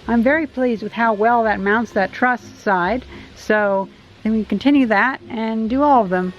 I'm very pleased with how well that mounts that truss side. So then we continue that and do all of them.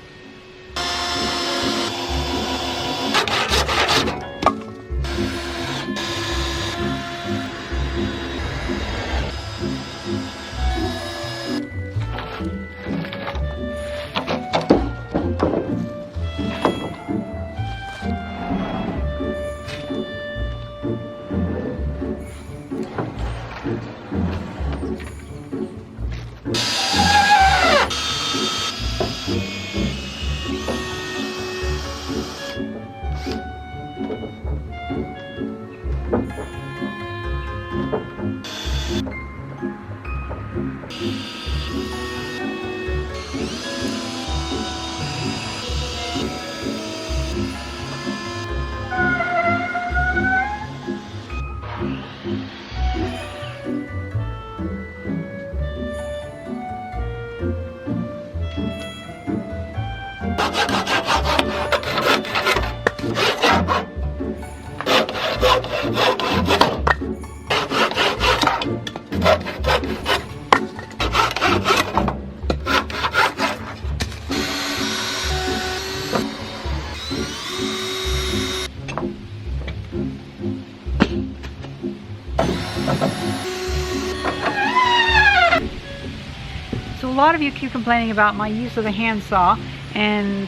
So a lot of you keep complaining about my use of the handsaw, and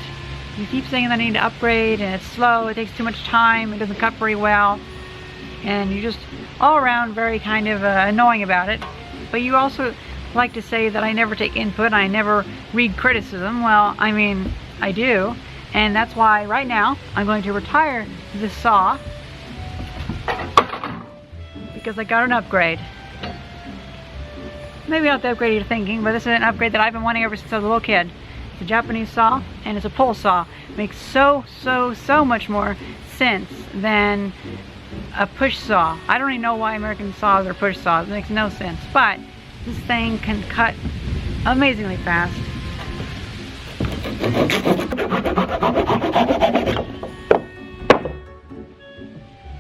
you keep saying that I need to upgrade, and it's slow, it takes too much time, it doesn't cut very well, and you're just all around very kind of annoying about it. But you also like to say that I never take input, I never read criticism. Well, I mean, I do, and that's why right now I'm going to retire this saw because I got an upgrade. Maybe not the upgrade you're thinking, but this is an upgrade that I've been wanting ever since I was a little kid. It's a Japanese saw, and it's a pole saw. It makes so much more sense than a push saw. I don't even know why American saws are push saws. It makes no sense. But this thing can cut amazingly fast.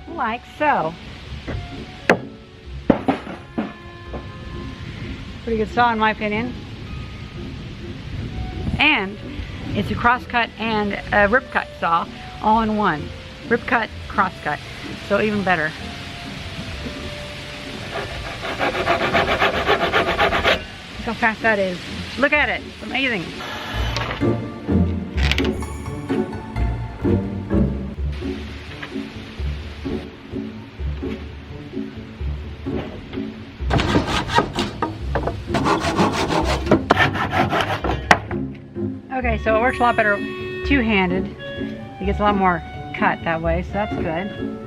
Like so. Pretty good saw in my opinion. And it's a crosscut and a rip cut saw all in one. Rip cut, cross cut. So even better. Look how fast that is. Look at it. It's amazing. Okay, so it works a lot better two-handed. It gets a lot more cut that way, so that's good.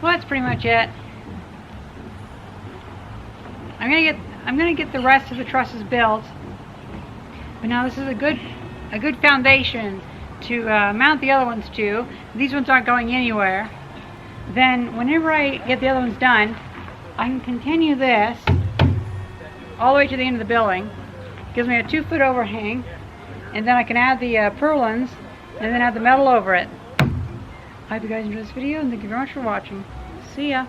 Well, that's pretty much it. I'm gonna get the rest of the trusses built. But now this is a good foundation to mount the other ones to. These ones aren't going anywhere. Then whenever I get the other ones done, I can continue this all the way to the end of the building. Gives me a 2-foot overhang, and then I can add the purlins and then add the metal over it. I hope you guys enjoyed this video, and thank you very much for watching. See ya!